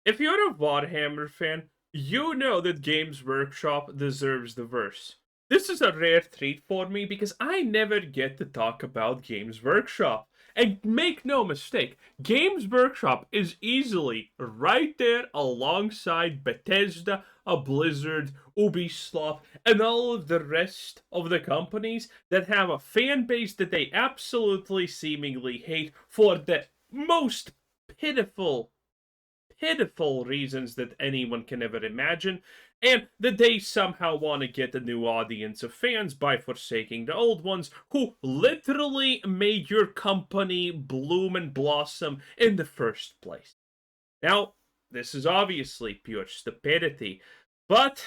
If you're a Warhammer fan, you know that Games Workshop deserves the verse. This is a rare treat for me because I never get to talk about Games Workshop. And make no mistake, Games Workshop is easily right there alongside Bethesda, a Blizzard, Ubisoft, and all of the rest of the companies that have a fan base that they absolutely seemingly hate for the most pitiful reasons that anyone can ever imagine, and that they somehow want to get a new audience of fans by forsaking the old ones who literally made your company bloom and blossom in the first place. Now, this is obviously pure stupidity, but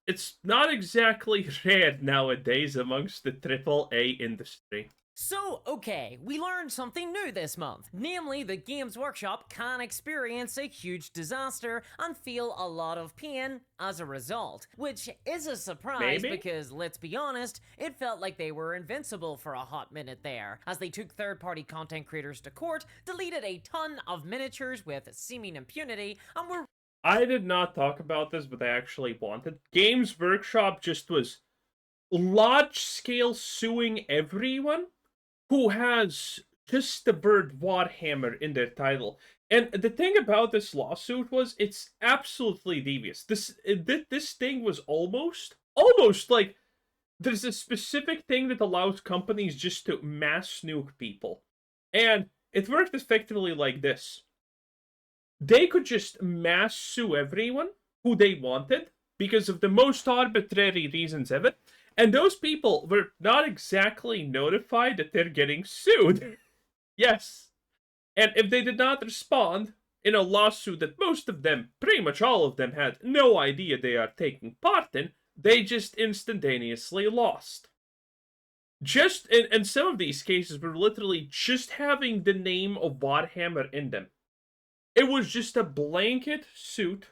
it's not exactly rare nowadays amongst the AAA industry. So, okay, we learned something new this month, namely that Games Workshop can experience a huge disaster and feel a lot of pain as a result, which is a surprise Maybe? because, let's be honest, it felt like they were invincible for a hot minute there, as they took third-party content creators to court, deleted a ton of miniatures with seeming impunity, and were I did not talk about this, but I actually wanted. Games Workshop just was large scale suing everyone who has just the word Warhammer in their title. And the thing about this lawsuit was it's absolutely devious. This thing was almost like there's a specific thing that allows companies just to mass nuke people. And it worked effectively like this. They could just mass sue everyone who they wanted because of the most arbitrary reasons ever. And those people were not exactly notified that they're getting sued. Yes. And if they did not respond in a lawsuit that most of them, pretty much all of them, had no idea they are taking part in, they just instantaneously lost. Just in some of these cases, we're literally just having the name of Warhammer in them. It was just a blanket suit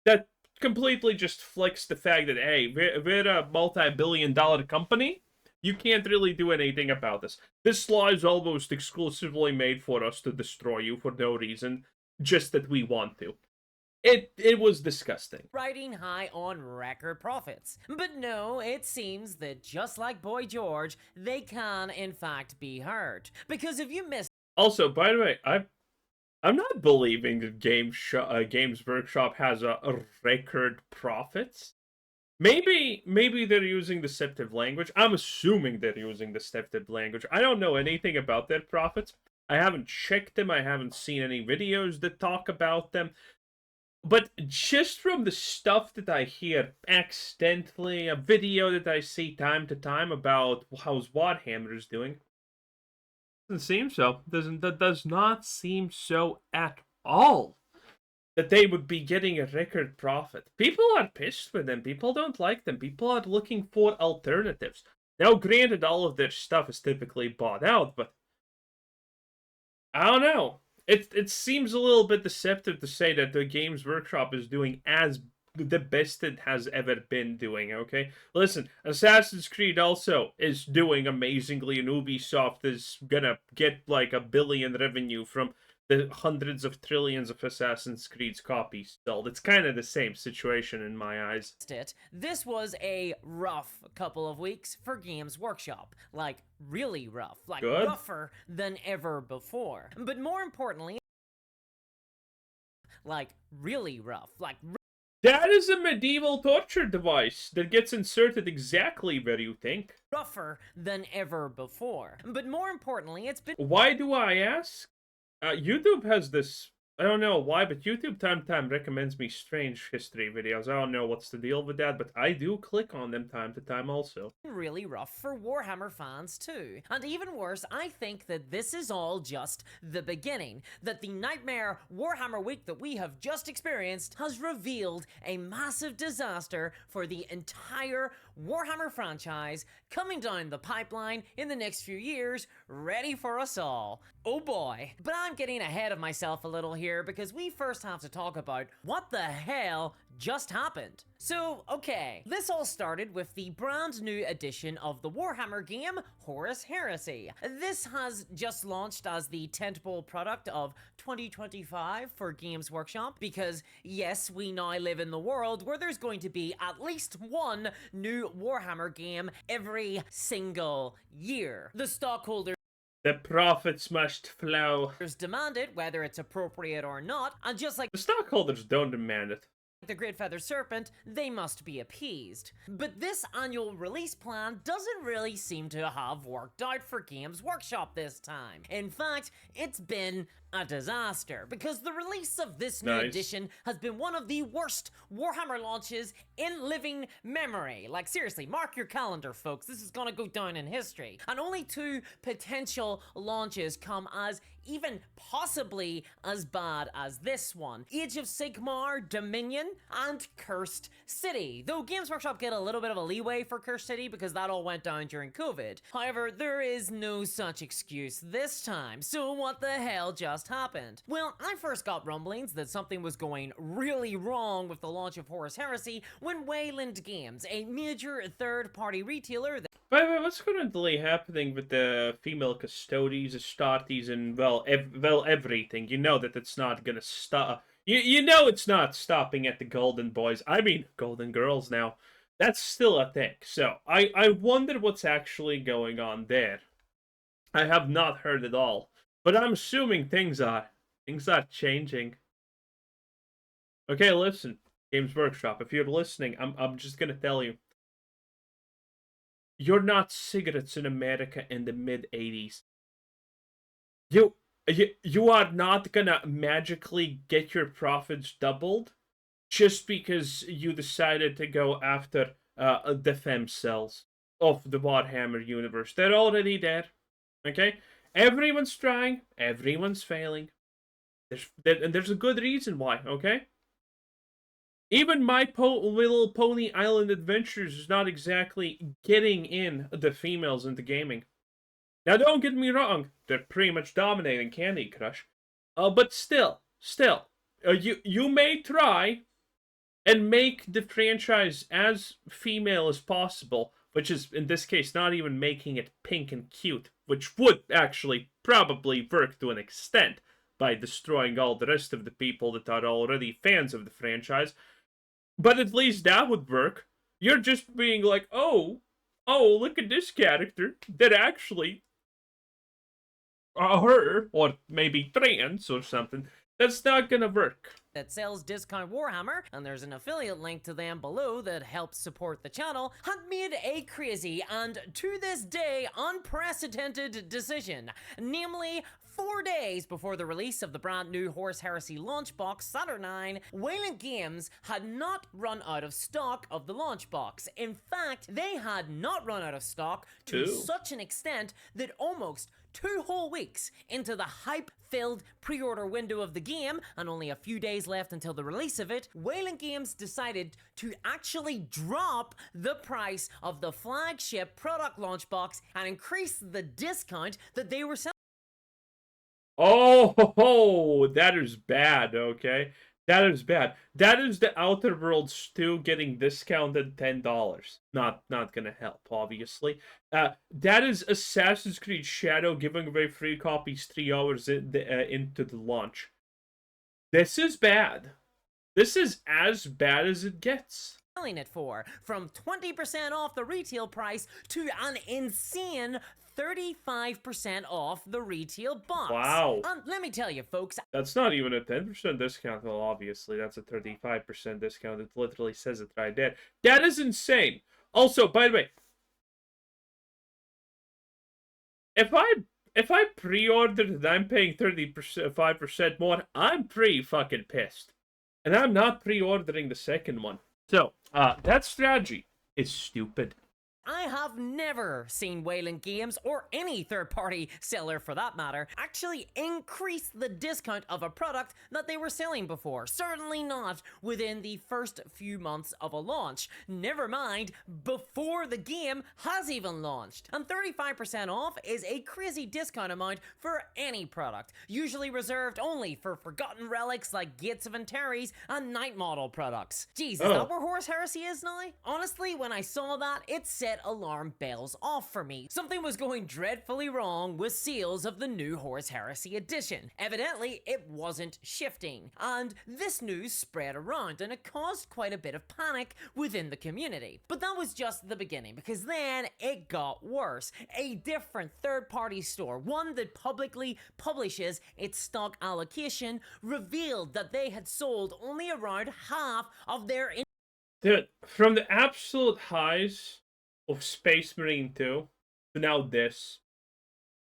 that completely just flicks the fact that, hey, we're a multi-billion-dollar company. You can't really do anything about this. This law is almost exclusively made for us to destroy you for no reason, just that we want to. It was disgusting. riding high on record profits. But no, it seems that just like Boy George, they can in fact be hurt. Because if you missed Also, by the way, I'm not believing that Games Workshop has a record profits. Maybe they're using deceptive language. I'm assuming they're using deceptive language. I don't know anything about their profits. I haven't checked them. I haven't seen any videos that talk about them. But just from the stuff that I hear accidentally, a video that I see time to time about how's Warhammer is doing, doesn't seem so. That does not seem so at all. That they would be getting a record profit. People are pissed with them. People don't like them. People are looking for alternatives. Now, granted, all of their stuff is typically bought out, but I don't know. It seems a little bit deceptive to say that the Games Workshop is doing as the best it has ever been doing, okay? Listen, Assassin's Creed also is doing amazingly, and Ubisoft is gonna get like $1 billion revenue from the hundreds of trillions of Assassin's Creed's copies sold. It's kind of the same situation in my eyes. it, this was a rough couple of weeks for Games Workshop. Like, really rough. Like, Good. rougher than ever before. But more importantly, like, really rough. Like, That is a medieval torture device that gets inserted exactly where you think. rougher than ever before. But more importantly, it's been Why do I ask? YouTube has this. I don't know why, but YouTube time to time recommends me strange history videos. I don't know what's the deal with that, but I do click on them time to time also. really rough for Warhammer fans too. And even worse, I think that this is all just the beginning. That the nightmare Warhammer week that we have just experienced has revealed a massive disaster for the entire Warhammer franchise coming down the pipeline in the next few years, ready for us all. Oh boy. But I'm getting ahead of myself a little here because we first have to talk about what the hell just happened. So, okay, this all started with the brand new edition of the Warhammer game, Horus Heresy. This has just launched as the tentpole product of 2025 for Games Workshop because, yes, we now live in the world where there's going to be at least one new Warhammer game every single year. The stockholders The profits must flow. demand it, whether it's appropriate or not, and just like The stockholders don't demand it. the Great Feather Serpent, they must be appeased. But this annual release plan doesn't really seem to have worked out for Games Workshop this time. In fact, it's been a disaster, because the release of this new edition has been one of the worst Warhammer launches in living memory. Like, seriously, mark your calendar, folks. This is gonna go down in history. And only 2 potential launches come as even possibly as bad as this one. Age of Sigmar, Dominion, and Cursed City. Though Games Workshop get a little bit of a leeway for Cursed City because that all went down during COVID. However, there is no such excuse this time. So what the hell just happened? Well, I first got rumblings that something was going really wrong with the launch of Horus Heresy when Wayland Games, a major third-party retailer that By the way, what's currently happening with the female custodies, Astartes, and, well, everything? You know that it's not gonna stop. You know it's not stopping at the Golden Boys. I mean, Golden Girls now. That's still a thing. So, I wonder what's actually going on there. I have not heard at all. But I'm assuming things are changing. Okay, listen, Games Workshop, if you're listening, I'm just gonna tell you. You're not cigarettes in America in the mid-80s. You are not gonna magically get your profits doubled just because you decided to go after the fem cells of the Warhammer universe. They're already there, okay? Everyone's trying, everyone's failing. There's a good reason why, okay? Even My Little Pony Island Adventures is not exactly getting in the females into gaming. Now, don't get me wrong, they're pretty much dominating Candy Crush. But still, you may try and make the franchise as female as possible, which is, in this case, not even making it pink and cute, which would actually probably work to an extent by destroying all the rest of the people that are already fans of the franchise. But at least that would work. You're just being like, oh, look at this character that actually her, or maybe trans or something. That's not gonna work. That sells Discount Warhammer, and there's an affiliate link to them below that helps support the channel, had made a crazy and, to this day, unprecedented decision. Namely, 4 days before the release of the brand new Horus Heresy launch box, Saturn 9, Wayland Games had not run out of stock of the launch box. In fact, they had not run out of stock to such an extent that almost 2 whole weeks into the hype-filled pre-order window of the game, and only a few days left until the release of it, Wayland Games decided to actually drop the price of the flagship product launch box and increase the discount that they were selling. Oh, that is bad, okay? That is bad. That is the Outer Worlds 2 getting discounted $10. Not gonna help, obviously. That is Assassin's Creed Shadow giving away free copies 3 hours into the launch. This is bad. This is as bad as it gets. Selling it for, from 20% off the retail price to an insane 35% off the retail box. Wow. Let me tell you, folks. That's not even a 10% discount, well, obviously. That's a 35% discount. It literally says it right there. That is insane. Also, by the way, if I pre-ordered and I'm paying 35% more, I'm pretty fucking pissed. And I'm not pre-ordering the second one. So, that strategy is stupid. I have never seen Wayland Games, or any third-party seller for that matter, actually increase the discount of a product that they were selling before. Certainly not within the first few months of a launch. Never mind before the game has even launched. And 35% off is a crazy discount amount for any product, usually reserved only for forgotten relics like Gates of Antares and Night Model products. Jeez, is that where Horus Heresy is now? Honestly, when I saw that, it said set alarm bells off for me. Something was going dreadfully wrong with sales of the new Horus Heresy edition. Evidently, it wasn't shifting, and this news spread around and it caused quite a bit of panic within the community. But that was just the beginning, because then it got worse. A different third-party store, one that publicly publishes its stock allocation, revealed that they had sold only around half of their Dude, from the absolute highs of Space Marine 2 to now this,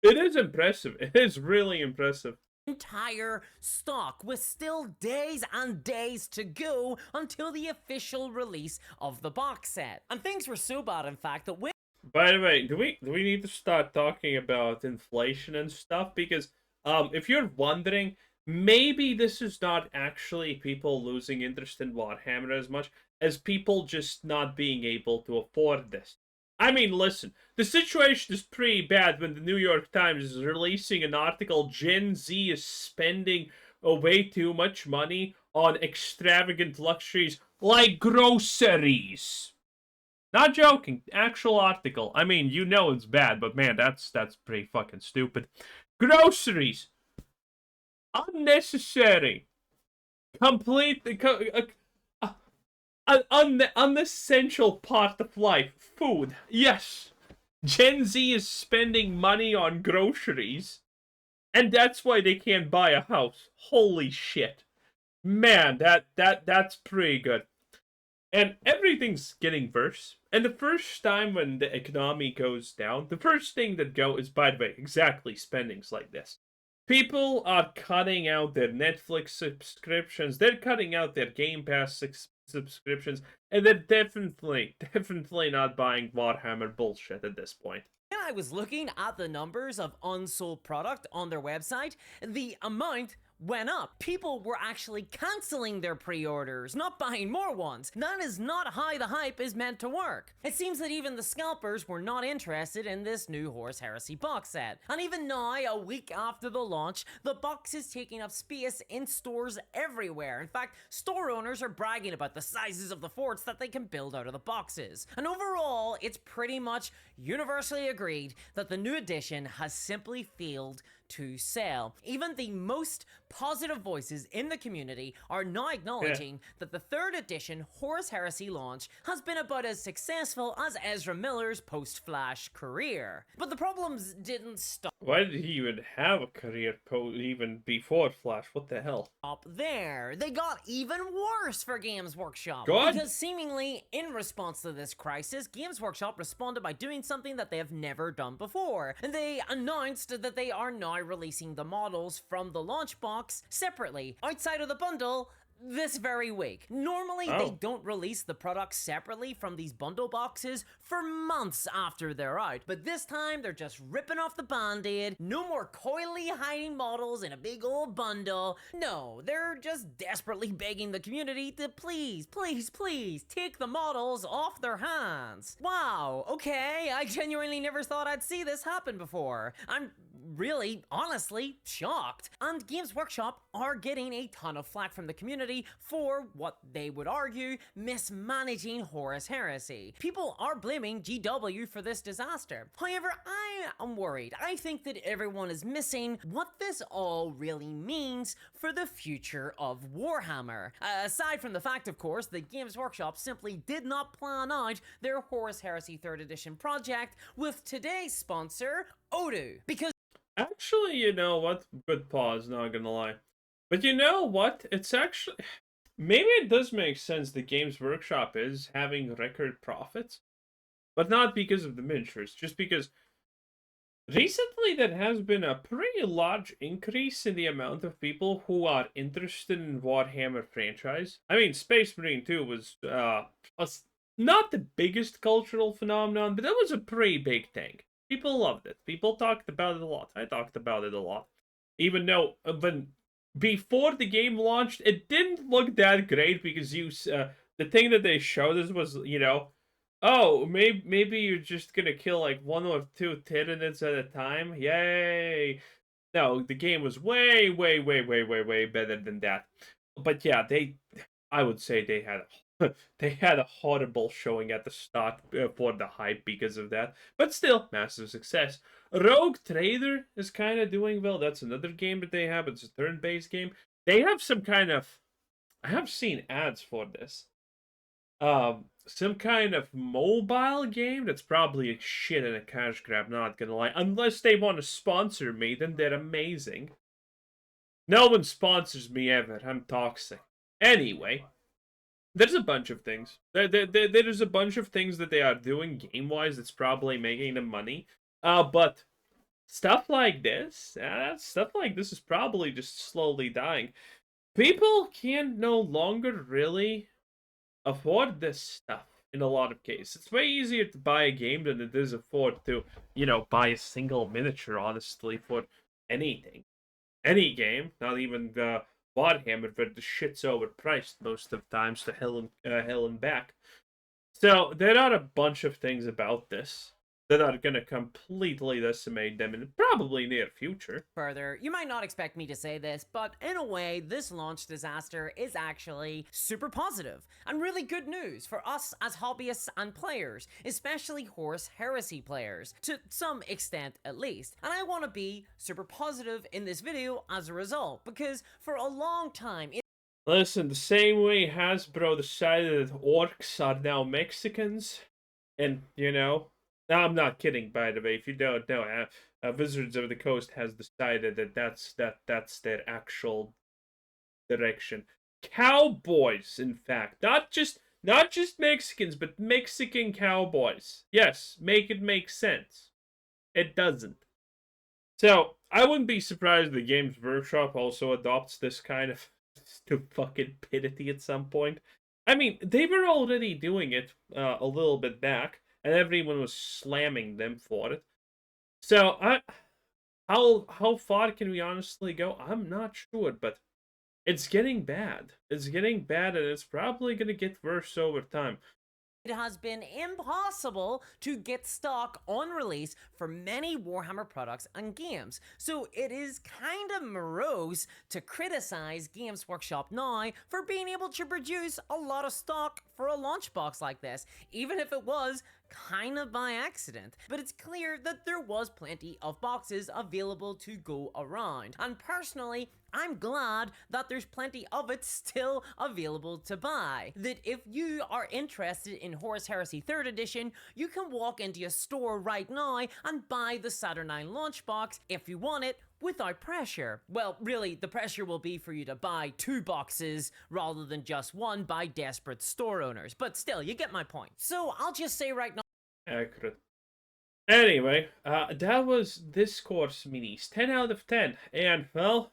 it is impressive. It is really impressive. entire stock, with still days and days to go until the official release of the box set. And things were so bad, in fact, that By the way, do we need to start talking about inflation and stuff? Because if you're wondering, maybe this is not actually people losing interest in Warhammer as much as people just not being able to afford this. I mean, listen, the situation is pretty bad when the New York Times is releasing an article Gen Z is spending way too much money on extravagant luxuries like groceries. Not joking, actual article. I mean, you know it's bad, but man, that's pretty fucking stupid. Groceries. Unnecessary. Completely an unessential part of life. Food. Yes. Gen Z is spending money on groceries, and that's why they can't buy a house. Holy shit. Man, that's pretty good. And everything's getting worse. And the first time when the economy goes down, the first thing that is, by the way, exactly spendings like this. People are cutting out their Netflix subscriptions. They're cutting out their Game Pass subscriptions. And they're definitely not buying Warhammer bullshit at this point. when I was looking at the numbers of unsold product on their website, the amount went up. People were actually cancelling their pre-orders, not buying more ones. That is not how the hype is meant to work. It seems that even the scalpers were not interested in this new Horus Heresy box set. And even now, a week after the launch, the box is taking up space in stores everywhere. In fact, store owners are bragging about the sizes of the forts that they can build out of the boxes. And overall, it's pretty much universally agreed that the new edition has simply failed to sell. Even the most positive voices in the community are now acknowledging that the third edition Horus Heresy launch has been about as successful as Ezra Miller's post-Flash career. But the problems didn't stop. Why did he even have a career even before Flash? What the hell? Up there. They got even worse for Games Workshop. God. Because seemingly in response to this crisis, Games Workshop responded by doing something that they have never done before. And they announced that they are now releasing the models from the launch box separately, outside of the bundle, this very week. Normally, they don't release the products separately from these bundle boxes for months after they're out. But this time, they're just ripping off the band-aid. No more coyly hiding models in a big old bundle. No, they're just desperately begging the community to please, please, please take the models off their hands. Wow, okay, I genuinely never thought I'd see this happen before. I'm really, honestly, shocked. And Games Workshop are getting a ton of flack from the community for what they would argue mismanaging Horus Heresy. People are blaming GW for this disaster. However, I am worried. I think that everyone is missing what this all really means for the future of Warhammer. Aside from the fact, of course, that Games Workshop simply did not plan out their Horus Heresy 3rd edition project with today's sponsor, Odoo. Because actually, you know what? Good pause, not gonna lie. But you know what? It's actually... maybe it does make sense that Games Workshop is having record profits. But not because of the miniatures, just because recently there has been a pretty large increase in the amount of people who are interested in Warhammer franchise. I mean, Space Marine 2 was not the biggest cultural phenomenon, but that was a pretty big thing. People loved it. People talked about it a lot. I talked about it a lot. Even though before the game launched, it didn't look that great because the thing that they showed us was, you know, oh, maybe you're just gonna kill like 1 or 2 Tyranids at a time. Yay! No, the game was way better than that. But yeah, I would say they had a They had a horrible showing at the start for the hype because of that. But still, massive success. Rogue Trader is kind of doing well. That's another game that they have. It's a turn-based game. They have some kind of... I have seen ads for this. Some kind of mobile game that's probably a shit and a cash grab, not gonna lie. Unless they want to sponsor me, then they're amazing. No one sponsors me ever. I'm toxic. Anyway, there's a bunch of things. There's a bunch of things that they are doing game-wise that's probably making them money. But stuff like this, stuff like this is probably just slowly dying. People can no longer really afford this stuff in a lot of cases. It's way easier to buy a game than it is afford to, buy a single miniature, honestly, for anything. Any game, not even the Warhammer, but the shit's overpriced most of the times to hell and back. So there are a bunch of things about this that are going to completely decimate them in the probably near future. Further, you might not expect me to say this, but in a way, this launch disaster is actually super positive and really good news for us as hobbyists and players, especially Horus Heresy players, to some extent at least. And I want to be super positive in this video as a result, because for a long time, Listen, the same way Hasbro decided that orcs are now Mexicans, and, no, I'm not kidding, by the way. If you don't know, Wizards of the Coast has decided that that's their actual direction. Cowboys, in fact, not just Mexicans, but Mexican cowboys. Yes, make it make sense. It doesn't. So I wouldn't be surprised if the Games Workshop also adopts this kind of stupidity at some point. I mean, they were already doing it a little bit back, and everyone was slamming them for it. So, how far can we honestly go? I'm not sure, but it's getting bad. It's getting bad, and it's probably going to get worse over time. it has been impossible to get stock on release for many Warhammer products and games, so it is kind of morose to criticize Games Workshop now for being able to produce a lot of stock for a launch box like this, even if it was kind of by accident. But it's clear that there was plenty of boxes available to go around, and personally, I'm glad that there's plenty of it still available to buy. That if you are interested in Horus Heresy 3rd Edition, you can walk into a store right now and buy the Saturnine launch box if you want it, without pressure. Well, really, the pressure will be for you to buy 2 boxes rather than just one by desperate store owners, but still, you get my point. So I'll just say right now, accurate. Anyway, that was this course minis. 10 out of 10. And, well,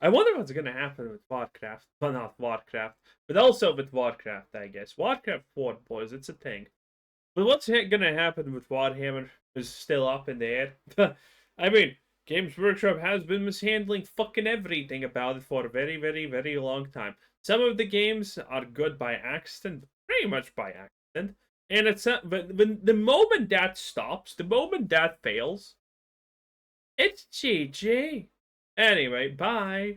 I wonder what's going to happen with Warcraft. Well, not Warcraft, but also with Warcraft, I guess. Warcraft 4, boys, it's a thing. But what's going to happen with Warhammer is still up in the air. I mean, Games Workshop has been mishandling fucking everything about it for a very, very, very long time. Some of the games are good by accident, pretty much by accident. And it's but when the moment that stops, the moment that fails, it's GG. Anyway, bye.